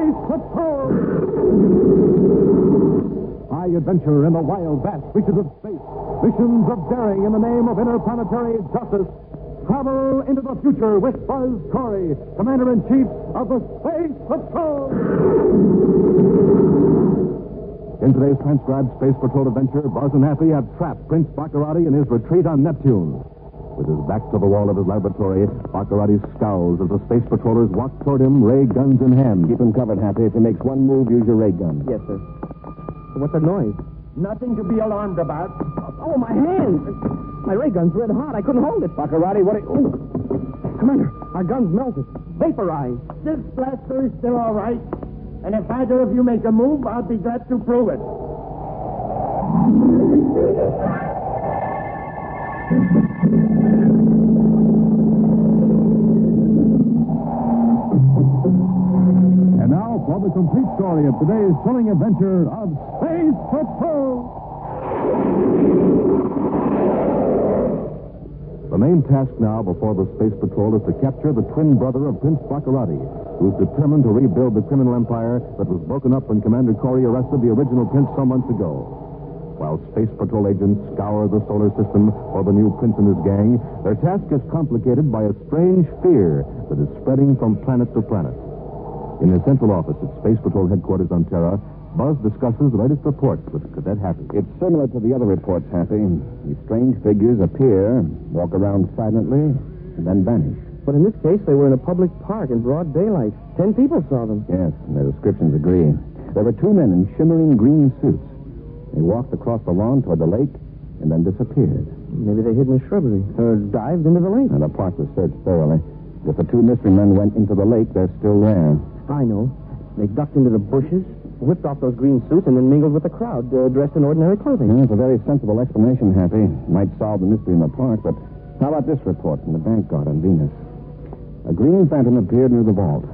Space Patrol! High adventure in the wild, vast reaches of space. Missions of daring in the name of interplanetary justice. Travel into the future with Buzz Corey, Commander-in-Chief of the Space Patrol. In today's transcribed Space Patrol adventure, Buzz and Happy have trapped Prince Baccarati in his retreat on Neptune. With his back to the wall of his laboratory, Baccarati scowls as the Space Patrollers walk toward him, ray guns in hand. Keep him covered, Happy. If he makes one move, use your ray gun. Yes, sir. What's that noise? Nothing to be alarmed about. Oh, my hand! My ray gun's red hot. I couldn't hold it. Baccarati, what are you... Oh. Commander, our gun's melted. Vaporized. This blaster is still all right. And if either of you make a move, I'll be glad to prove it. And now for the complete story of today's thrilling adventure of Space Patrol. The main task now before the Space Patrol is to capture the twin brother of Prince Baccarati, who's determined to rebuild the criminal empire that was broken up when Commander Corey arrested the original prince some months ago. While Space Patrol agents scour the solar system for the new prince and his gang, their task is complicated by a strange fear that is spreading from planet to planet. In his central office at Space Patrol headquarters on Terra, Buzz discusses the latest reports with Cadet Happy. It's similar to the other reports, Happy. These strange figures appear, walk around silently, and then vanish. But in this case, they were in a public park in broad daylight. 10 people saw them. Yes, and their descriptions agree. There were two men in shimmering green suits. They walked across the lawn toward the lake and then disappeared. Maybe they hid in the shrubbery or dived into the lake. And the park was searched thoroughly. If the two mystery men went into the lake, they're still there. I know. They ducked into the bushes, whipped off those green suits, and then mingled with the crowd, dressed in ordinary clothing. Yeah, it's a very sensible explanation, Happy. Might solve the mystery in the park, but how about this report from the bank guard on Venus? A green phantom appeared near the vault.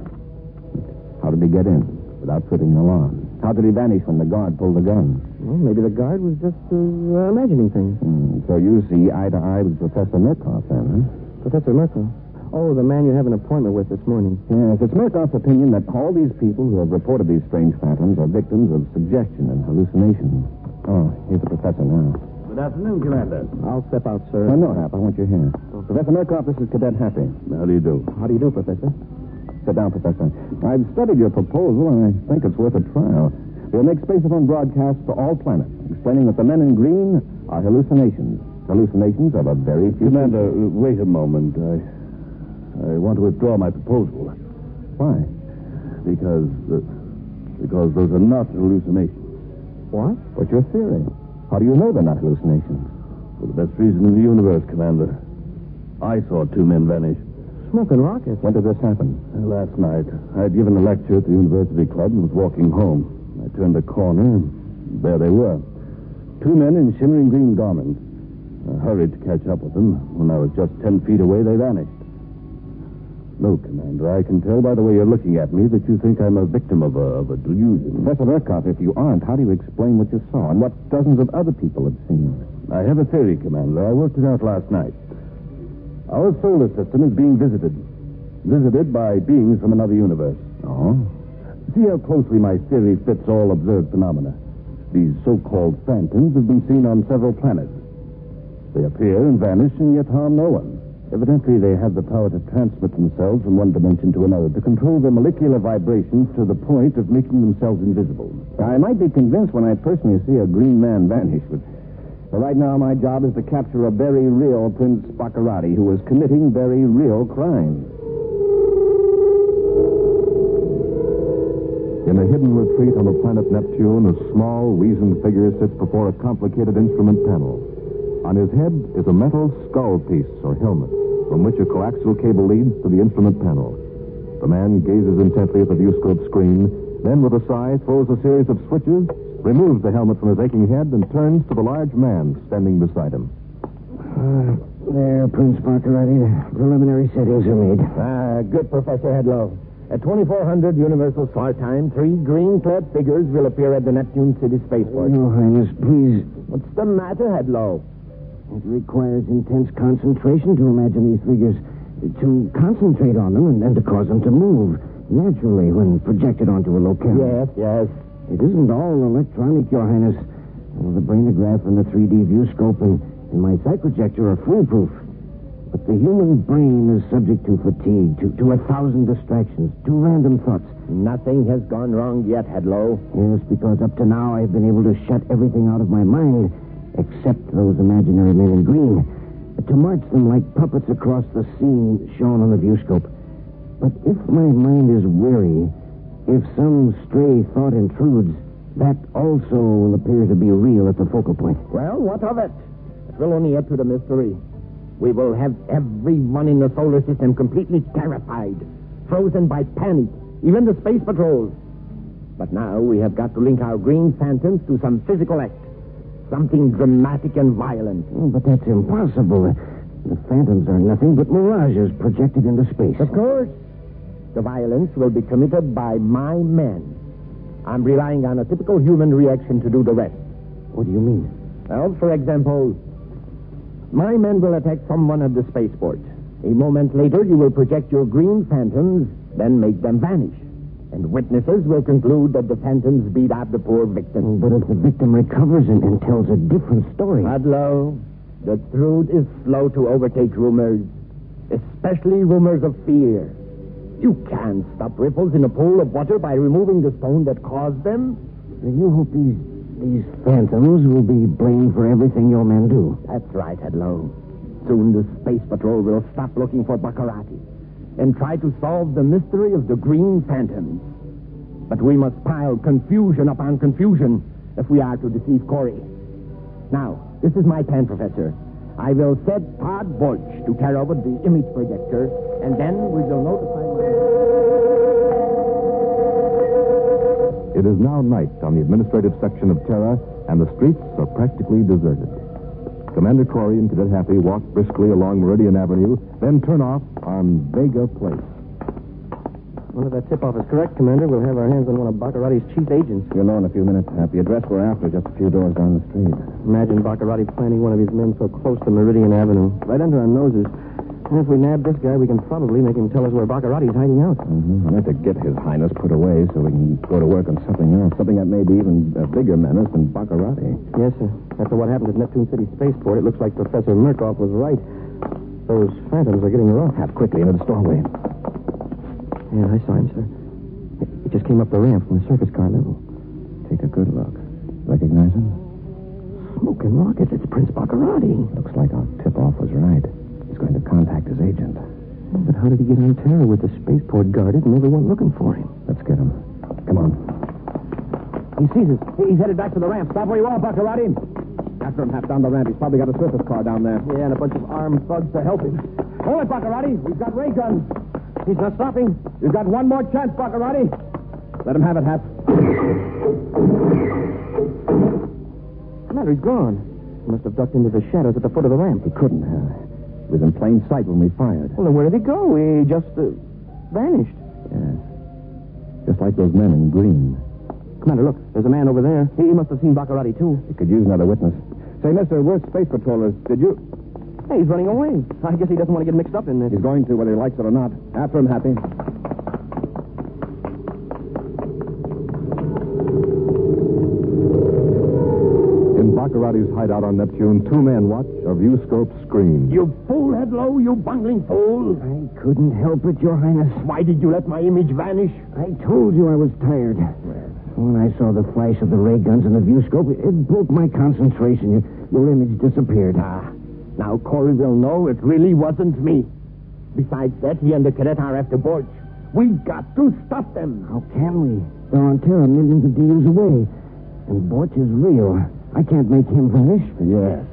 How did he get in without tripping an alarm? How did he vanish when the guard pulled the gun? Well, maybe the guard was just imagining things. So you see eye to eye with Professor Murkoff, then, huh? Professor Murkoff? Oh, the man you have an appointment with this morning. Yes, it's Murkoff's opinion that all these people who have reported these strange phantoms are victims of suggestion and hallucination. Oh, here's the professor now. Good afternoon, Commander. I'll step out, sir. No, Hap, I want you here. Professor Murkoff, this is Cadet Happy. How do you do? How do you do, Professor? Sit down, Professor. I've studied your proposal, and I think it's worth a trial. We'll make spaceophone broadcasts to all planets, explaining that the men in green are hallucinations. Hallucinations of a very few... Commander, wait a moment. I want to withdraw my proposal. Why? Because those are not hallucinations. What? What's your theory? How do you know they're not hallucinations? For the best reason in the universe, Commander. I saw two men vanish. Smoking rockets. When did this happen? Last night. I had given a lecture at the University Club and was walking home. I turned a corner, and there they were. Two men in shimmering green garments. I hurried to catch up with them. When I was just 10 feet away, they vanished. No, Commander, I can tell by the way you're looking at me that you think I'm a victim of a delusion. Professor Murkoff, if you aren't, how do you explain what you saw and what dozens of other people have seen? I have a theory, Commander. I worked it out last night. Our solar system is being visited. Visited by beings from another universe. Oh? See how closely my theory fits all observed phenomena. These so-called phantoms have been seen on several planets. They appear and vanish and yet harm no one. Evidently, they have the power to transmit themselves from one dimension to another, to control their molecular vibrations to the point of making themselves invisible. I might be convinced when I personally see a green man vanish, but right now my job is to capture a very real Prince Baccarati who is committing very real crimes. In a hidden retreat on the planet Neptune, a small, weazened figure sits before a complicated instrument panel. On his head is a metal skull piece or helmet, from which a coaxial cable leads to the instrument panel. The man gazes intently at the viewscope screen, then with a sigh throws a series of switches, removes the helmet from his aching head, and turns to the large man standing beside him. There, Prince Baccarati. The preliminary settings are made. Good, Professor Hedlow. At 2400 Universal Star Time, 3 green-clad figures will appear at the Neptune City Spaceport. Your Highness, please. What's the matter, Hedlow? It requires intense concentration to imagine these figures, to concentrate on them and to cause them to move. naturally when projected onto a locale. Yes, yes. It isn't all electronic, Your Highness. The brainograph and the 3D viewscope and my sight projector are foolproof. But the human brain is subject to fatigue, to 1,000 distractions, to random thoughts. Nothing has gone wrong yet, Hedlow. Yes, because up to now I've been able to shut everything out of my mind, except those imaginary men in green, to march them like puppets across the scene shown on the viewscope. But if my mind is weary, if some stray thought intrudes, that also will appear to be real at the focal point. Well, what of it? It will only add to the mystery. We will have everyone in the solar system completely terrified, frozen by panic, even the space patrols. But now we have got to link our green phantoms to some physical act, something dramatic and violent. Oh, but that's impossible. The phantoms are nothing but mirages projected into space. Of course. The violence will be committed by my men. I'm relying on a typical human reaction to do the rest. What do you mean? Well, for example, my men will attack someone at the spaceport. A moment later, you will project your green phantoms, then make them vanish. And witnesses will conclude that the phantoms beat up the poor victim. But if the victim recovers and tells a different story... Hadlow, the truth is slow to overtake rumors, especially rumors of fear. You can't stop ripples in a pool of water by removing the stone that caused them. Then you hope these phantoms will be blamed for everything your men do. That's right, Hadlow. Soon the Space Patrol will stop looking for Baccarati and try to solve the mystery of the green phantoms. But we must pile confusion upon confusion if we are to deceive Corey. Now, this is my plan, Professor. I will set Todd Borch to carry over the image projector, and then we will notify... It is now night on the administrative section of Terra, and the streets are practically deserted. Commander Corey and Cadet Happy walk briskly along Meridian Avenue, then turn off on Vega Place. Well, if that tip-off is correct, Commander, we'll have our hands on one of Baccarati's chief agents. You'll know in a few minutes, Happy. Address we're after, just a few doors down the street. Imagine Baccarati planting one of his men so close to Meridian Avenue, right under our noses. And if we nab this guy, we can probably make him tell us where Baccarati's hiding out. We'll have to get His Highness put away so we can go to work on something else. Something that may be even a bigger menace than Baccarati. Yes, sir. After what happened at Neptune City Spaceport, it looks like Professor Murkoff was right. Those phantoms are getting rough. Half quickly into the doorway. Yeah, I saw him, sir. He just came up the ramp from the surface car level. Take a good look. Recognize him? Smoking rockets. It's Prince Baccarati. Looks like our tip-off was right. He's going to contact his agent. But how did he get on Terra with the spaceport guarded and everyone looking for him? Let's get him. Come on. He sees us. He's headed back to the ramp. Stop where you are, Baccarati. After him, half down the ramp. He's probably got a surface car down there. Yeah, and a bunch of armed thugs to help him. Hold it, Baccarati. We've got ray guns. He's not stopping. You've got one more chance, Baccarati. Let him have it, Hap. Commander, he's gone. He must have ducked into the shadows at the foot of the ramp. He couldn't have. He was in plain sight when we fired. Well, then where did he go? He just vanished. Yes. Just like those men in green. Commander, look. There's a man over there. He must have seen Baccarati, too. We could use another witness. Say, mister, we're space patrollers. Did you... Hey, he's running away. I guess he doesn't want to get mixed up in this. He's going to, whether he likes it or not. After him, Happy. In Baccarati's hideout on Neptune, two men watch a viewscope screen. You fool, Hedlow, you bungling fool. I couldn't help it, Your Highness. Why did you let my image vanish? I told you I was tired. When I saw the flash of the ray guns and the viewscope, it broke my concentration. Your image disappeared. Now Corey will know it really wasn't me. Besides that, he and the cadet are after Borch. We've got to stop them. How can we? They're on Terra millions of DUs away. And Borch is real. I can't make him vanish. Yes.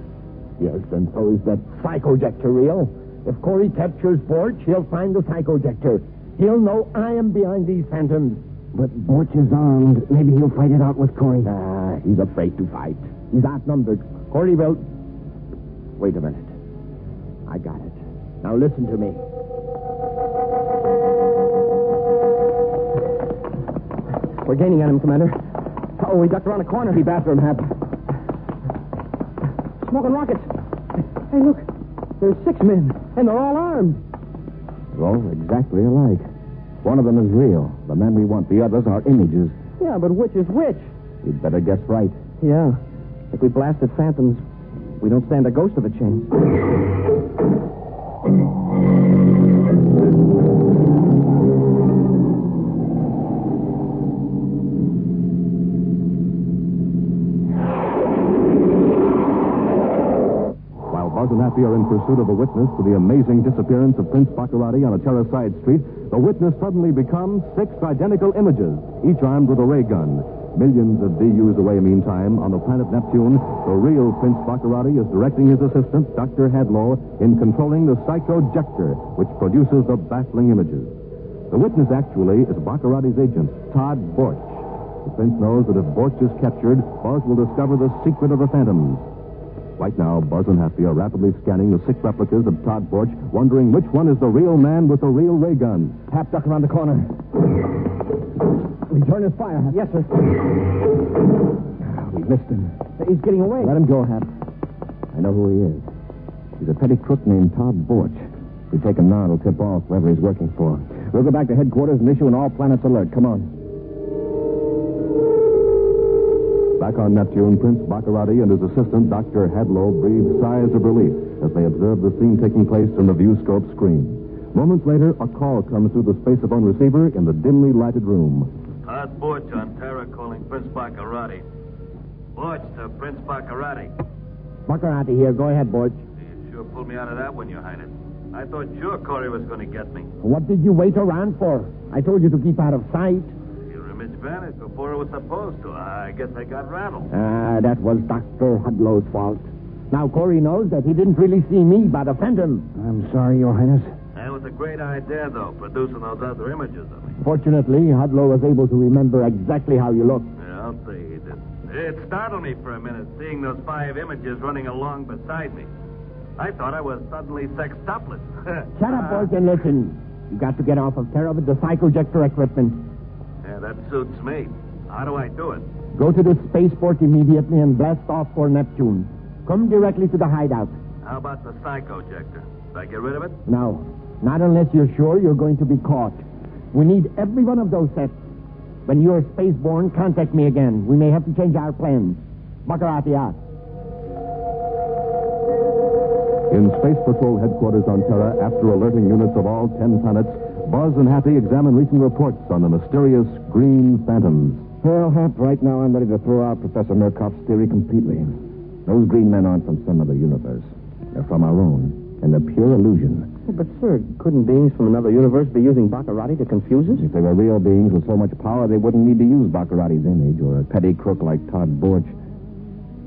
Yes, and so is that psychojector real. If Corey captures Borch, he'll find the psychojector. He'll know I am behind these phantoms. But Borch is armed. Maybe he'll fight it out with Corey. He's afraid to fight. He's outnumbered. Corey will... Wait a minute. I got it. Now listen to me. We're gaining on him, Commander. Oh, he ducked around a corner. Keep after him, Hap. Smoking rockets. Hey, look. There's 6 men, and they're all armed. They're all exactly alike. One of them is real. The men we want. The others are images. Yeah, but which is which? You'd better guess right. Yeah. If we blasted phantoms, we don't stand a ghost of a chance. Buzz and Happy are in pursuit of a witness to the amazing disappearance of Prince Baccarati on a Terra side street. The witness suddenly becomes 6 identical images, each armed with a ray gun. Millions of DUs away, meantime, on the planet Neptune, the real Prince Baccarati is directing his assistant, Dr. Hadlow, in controlling the psychojector, which produces the baffling images. The witness actually is Baccarati's agent, Todd Borch. The Prince knows that if Borch is captured, Buzz will discover the secret of the phantoms. Right now, Buzz and Happy are rapidly scanning the 6 replicas of Todd Borch, wondering which one is the real man with the real ray gun. Hap, duck around the corner. Return his fire, Hap. Yes, sir. We missed him. He's getting away. Let him go, Hap. I know who he is. He's a petty crook named Todd Borch. If we take him now, it'll tip off whoever he's working for. We'll go back to headquarters and issue an all-planets alert. Come on. Back on Neptune, Prince Baccarati and his assistant, Dr. Hadlow, breathe sighs of relief as they observe the scene taking place on the viewscope screen. Moments later, a call comes through the spaceophone receiver in the dimly lighted room. Todd Borch on Terra calling Prince Baccarati. Borch to Prince Baccarati. Baccarati here. Go ahead, Borch. You sure pulled me out of that one, Your Highness. I thought sure Corey was going to get me. What did you wait around for? I told you to keep out of sight. Your image vanished before it was supposed to. I guess I got rattled. That was Dr. Hadlow's fault. Now Corey knows that he didn't really see me, but a phantom. I'm sorry, Your Highness. That was a great idea, though, producing those other images of me. Fortunately, Hadlow was able to remember exactly how you looked. Yeah, I'll say he did. It startled me for a minute, seeing those 5 images running along beside me. I thought I was suddenly sextuplets. Shut up, Borch, and listen. You got to get off of Terra with the psychojector equipment. Yeah, that suits me. How do I do it? Go to the spaceport immediately and blast off for Neptune. Come directly to the hideout. How about the psychojector? Did I get rid of it? No, not unless you're sure you're going to be caught. We need every one of those sets. When you're spaceborne, contact me again. We may have to change our plans. Baccarati out. In Space Patrol headquarters on Terra, after alerting units of all 10 planets, Buzz and Happy examine recent reports on the mysterious green phantoms. Well, Hap, right now I'm ready to throw out Professor Murkoff's theory completely. Those green men aren't from some other universe. They're from our own, and they're pure illusion. Yeah, but, sir, couldn't beings from another universe be using Baccarati to confuse us? If they were real beings with so much power, they wouldn't need to use Baccarati's image or a petty crook like Todd Borch.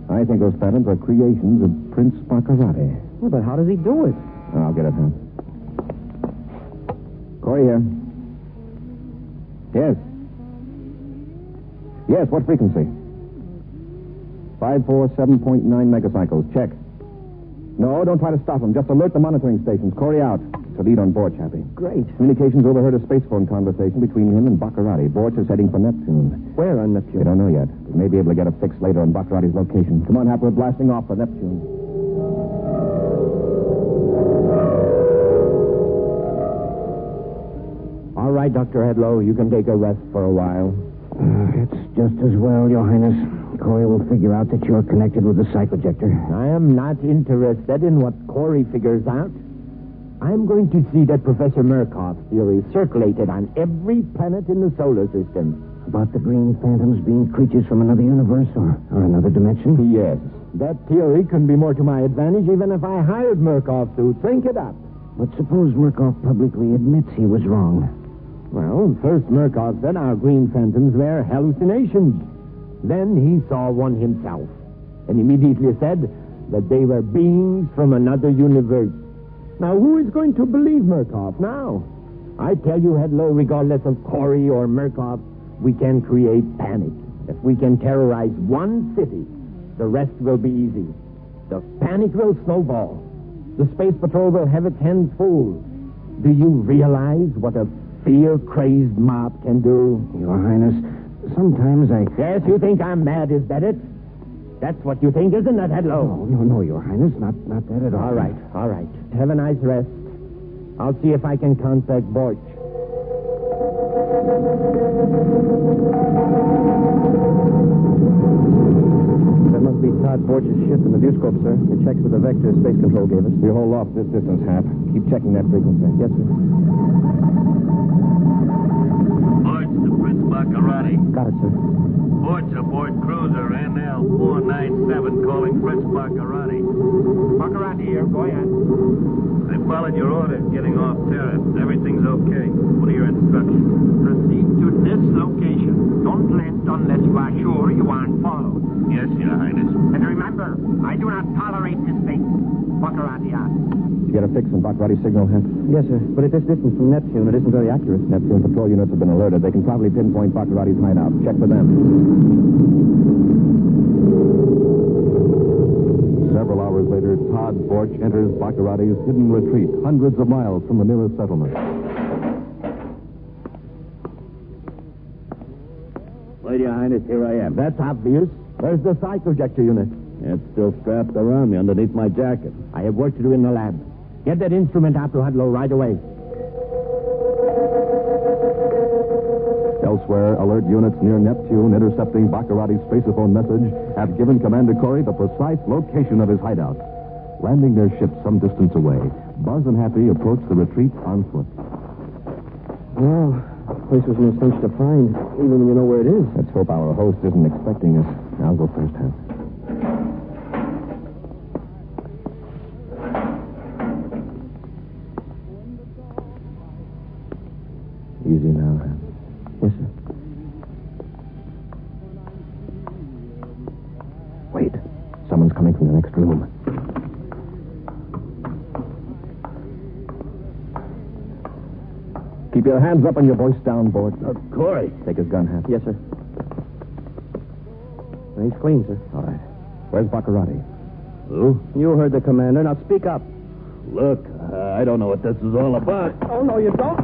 I think those phantoms are creations of Prince Baccarati. Yeah, but how does he do it? I'll get it, Hap. Corey here. Yes. Yes, what frequency? 547.9 megacycles. Check. No, don't try to stop him. Just alert the monitoring stations. Corey out. It's a lead on Borch, Happy. Great. Communications overheard a spacephone conversation between him and Baccarati. Borch is heading for Neptune. Where on We Neptune? don't know yet. We may be able to get a fix later on Baccarati's location. Come on, Happy. We're blasting off for Neptune. All right, Dr. Hadlow, you can take a rest for a while. It's just as well, Your Highness. Corey will figure out that you're connected with the psychojector. I am not interested in what Corey figures out. I'm going to see that Professor Murkoff's theory circulated on every planet in the solar system. About the green phantoms being creatures from another universe or another dimension? Yes. That theory can be more to my advantage even if I hired Murkoff to think it up. But suppose Murkoff publicly admits he was wrong. Well, first Murkoff said our green phantoms were hallucinations. Then he saw one himself and immediately said that they were beings from another universe. Now, who is going to believe Murkoff now? I tell you, Hadlow, regardless of Corey or Murkoff, we can create panic. If we can terrorize one city, the rest will be easy. The panic will snowball. The Space Patrol will have its hands full. Do you realize what a fear-crazed mob can do? Your Highness, sometimes I... Yes, you think I'm mad, is that it? That's what you think, isn't it, Hadlow? No, Your Highness, not that at all. All right. Have a nice rest. I'll see if I can contact Borch. That must be Todd Borch's ship in the viewscope, sir. It checks with the vector space control gave us. We hold off this distance, Hap. Keep checking that frequency. Yes, sir. Borch to Prince Baccarati. Got it, sir. Borch aboard cruiser NL497 calling Prince Baccarati. Baccarati here. Go ahead. I followed your orders getting off Terra. Everything's okay. What are your instructions? Proceed to this location. Don't land unless you are sure you aren't followed. Yes, Your Highness. And remember, I do not tolerate mistakes. Baccarati asked. Did you get a fix on Baccarati's signal, Hap? Yes, sir. But at this distance from Neptune, it isn't very accurate. Neptune patrol units have been alerted. They can probably pinpoint Baccarati's hideout. Check for them. Several hours later, Todd Borch enters Baccarati's hidden retreat, hundreds of miles from the nearest settlement. Well, Your Highness, here I am. That's obvious. Where's the psychojector unit? It's still strapped around me underneath my jacket. I have work to do in the lab. Get that instrument out to Hudlow right away. Elsewhere, alert units near Neptune intercepting Baccarati's spaceophone message have given Commander Corey the precise location of his hideout. Landing their ship some distance away, Buzz and Happy approach the retreat on foot. Well, the place was no cinch to find, even when you know where it is. Let's hope our host isn't expecting us. I'll go first, Hap. Easy now, Hap. Yes, sir. Wait. Someone's coming from the next room. Keep your hands up and your voice down, Borch. Corey. Take his gun, Hap. Yes, sir. He's clean, sir. All right. Where's Baccarati? Who? You heard the commander. Now speak up. Look, I don't know what this is all about. Oh, no, you don't.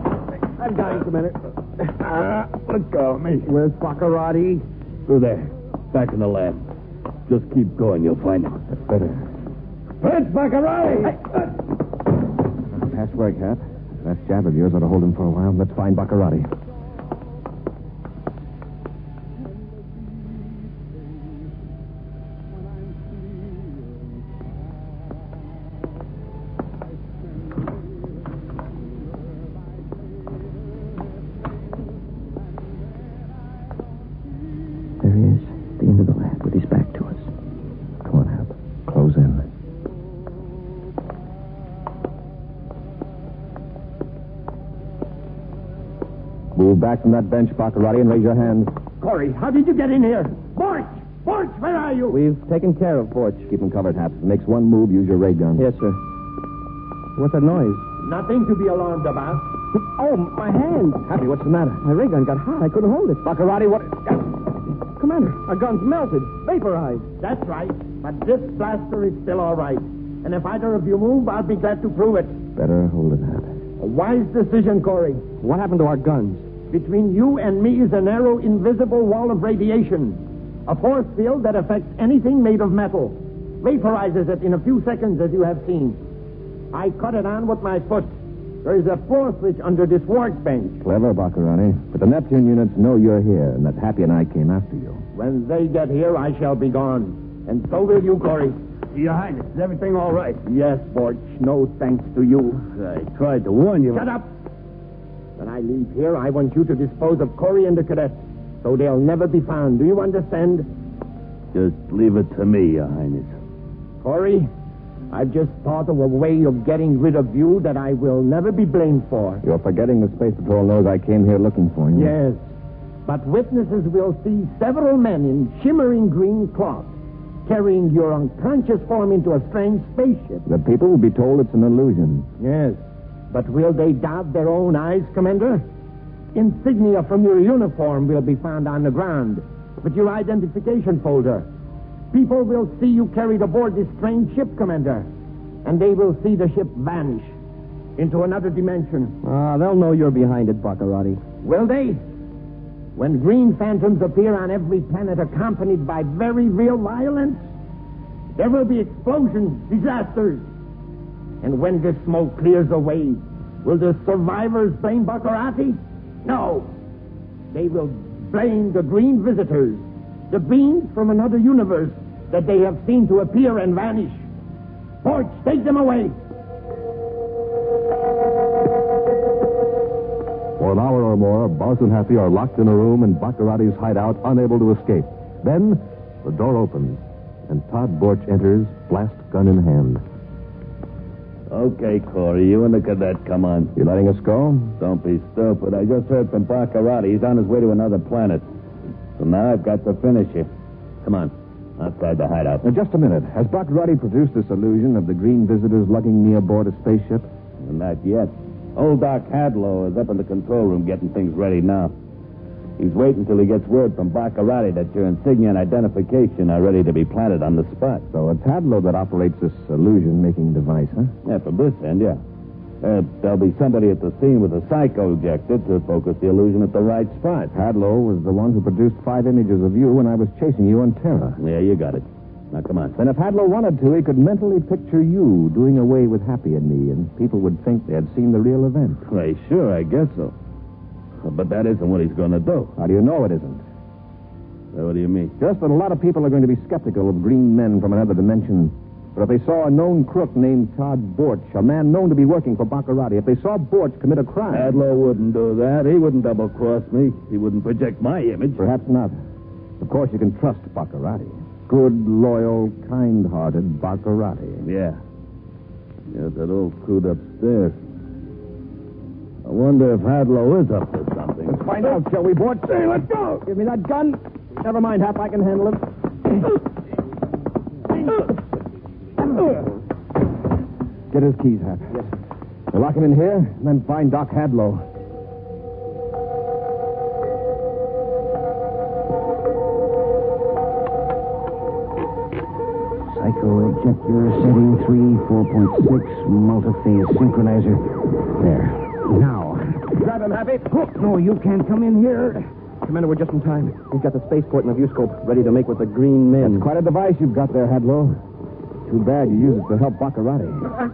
I'm dying, Commander. Let go of me. Where's Baccarati? Through there. Back in the lab. Just keep going, you'll find him. That's better. Prince Baccarati! Past work, Hap. That jab of yours ought to hold him for a while. Let's find Baccarati. There he is, at the end of the lab, with his back to us. Come on, Hap. Close in. Move back from that bench, Baccarati, and raise your hands. Corey, how did you get in here? Borch! Borch, where are you? We've taken care of Borch. Keep him covered, Hap. If he makes one move, use your ray gun. Yes, sir. What's that noise? Nothing to be alarmed about. Oh, my hand. Happy, what's the matter? My ray gun got hot. I couldn't hold it. Baccarati, what? Commander, our gun's melted. Vaporized. That's right. But this blaster is still all right. And if either of you move, I'll be glad to prove it. Better hold it, Hap. A wise decision, Corey. What happened to our guns? Between you and me is a narrow, invisible wall of radiation. A force field that affects anything made of metal. Vaporizes it in a few seconds, as you have seen. I cut it on with my foot. There is a floor switch under this workbench. Clever, Baccarati. But the Neptune units know you're here, and that Happy and I came after you. When they get here, I shall be gone. And so will you, Corey. Your Highness, is everything all right? Yes, Borch. No thanks to you. I tried to warn you. Shut up! When I leave here, I want you to dispose of Corey and the cadets, so they'll never be found. Do you understand? Just leave it to me, Your Highness. Corey, I've just thought of a way of getting rid of you that I will never be blamed for. You're forgetting the Space Patrol knows I came here looking for you. Yes, but witnesses will see several men in shimmering green cloth carrying your unconscious form into a strange spaceship. The people will be told it's an illusion. Yes, but will they doubt their own eyes, Commander? Insignia from your uniform will be found on the ground with your identification folder. People will see you carried aboard this strange ship, Commander, and they will see the ship vanish into another dimension. They'll know you're behind it, Baccarati. Will they? When green phantoms appear on every planet accompanied by very real violence, there will be explosions, disasters. And when this smoke clears away, will the survivors blame Baccarati? No. They will blame the green visitors, the beings from another universe that they have seen to appear and vanish. Forge, take them away. For an hour or more, Buzz and Happy are locked in a room in Baccarati's hideout, unable to escape. Then, the door opens, and Todd Borch enters, blast gun in hand. Okay, Corey, you and the cadet, come on. You letting us go? Don't be stupid. I just heard from Baccarati. He's on his way to another planet. So now I've got to finish you. Come on, outside the hideout. Now, just a minute. Has Baccarati produced this illusion of the green visitors lugging me aboard a spaceship? Not yet. Old Doc Hadlow is up in the control room getting things ready now. He's waiting until he gets word from Baccarati that your insignia and identification are ready to be planted on the spot. So it's Hadlow that operates this illusion-making device, huh? Yeah, from this end, yeah. There'll be somebody at the scene with a psycho-ejector to focus the illusion at the right spot. Hadlow was the one who produced 5 images of you when I was chasing you on Terra. Yeah, you got it. Now, come on. Then if Hadlow wanted to, he could mentally picture you doing away with Happy and me, and people would think they had seen the real event. Well, sure, I guess so. But that isn't what he's going to do. How do you know it isn't? What do you mean? Just that a lot of people are going to be skeptical of green men from another dimension. But if they saw a known crook named Todd Borch, a man known to be working for Baccarati, if they saw Borch commit a crime... Hadlow wouldn't do that. He wouldn't double-cross me. He wouldn't project my image. Perhaps not. Of course, you can trust Baccarati. Good, loyal, kind-hearted Baccarati. Yeah. Yeah, that old coot upstairs. I wonder if Hadlow is up to something. Let's find out, shall we, Borch? Hey, let's go. Give me that gun. Never mind, Hap. I can handle him. Get his keys, Hap. Yes. We'll lock him in here, and then find Doc Hadlow. Psycho-ejector setting 3, 4.6, multi-phase synchronizer. There. Now. Grab him, Happy. Oh, no, you can't come in here. Commander, we're just in time. We've got the spaceport and the viewscope ready to make with the green men. That's quite a device you've got there, Hadlow. Too bad you use it to help Baccarati.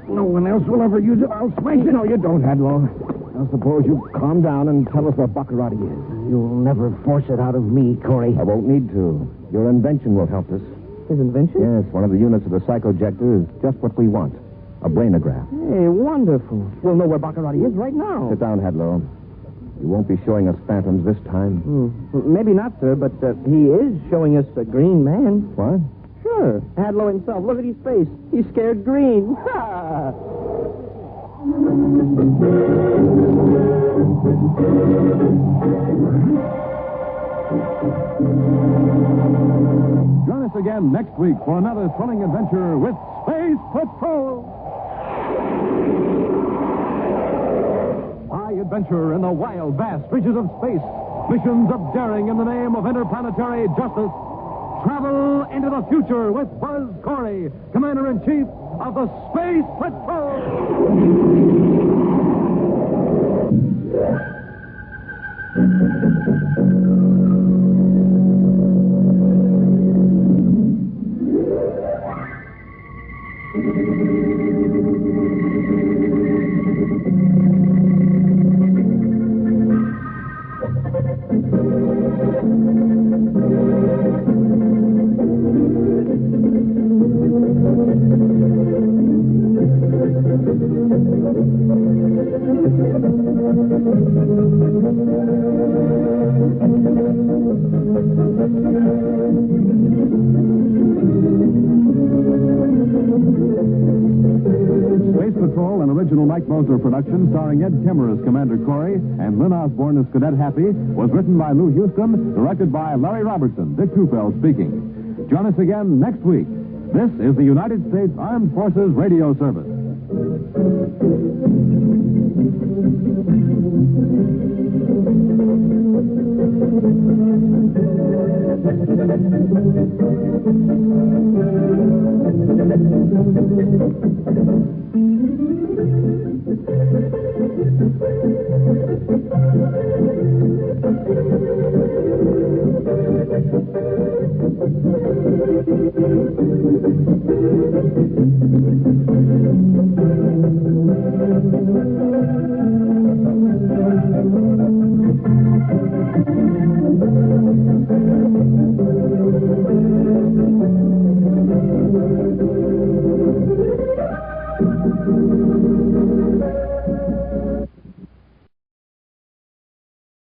No one else will ever use it. I'll smash it. No, you don't, Hadlow. Now, suppose you calm down and tell us where Baccarati is. You'll never force it out of me, Corey. I won't need to. Your invention will help us. His invention? Yes, one of the units of the psychojector is just what we want. A brainograph. Hey, wonderful. We'll know where Baccarati is right now. Sit down, Hadlow. You won't be showing us phantoms this time. Well, maybe not, sir, but he is showing us a green man. What? Sure. Hadlow himself. Look at his face. He's scared green. Ha! Join us again next week for another thrilling adventure with Space Patrol. High adventure in the wild, vast reaches of space. Missions of daring in the name of interplanetary justice. Travel into the future with Buzz Corey, Commander-in-Chief of the Space Patrol. Production starring Ed Kemmer as Commander Corey and Lynn Osborne as Cadet Happy was written by Lou Houston, directed by Larry Robertson. Dick Tufeld speaking. Join us again next week. This is the United States Armed Forces Radio Service.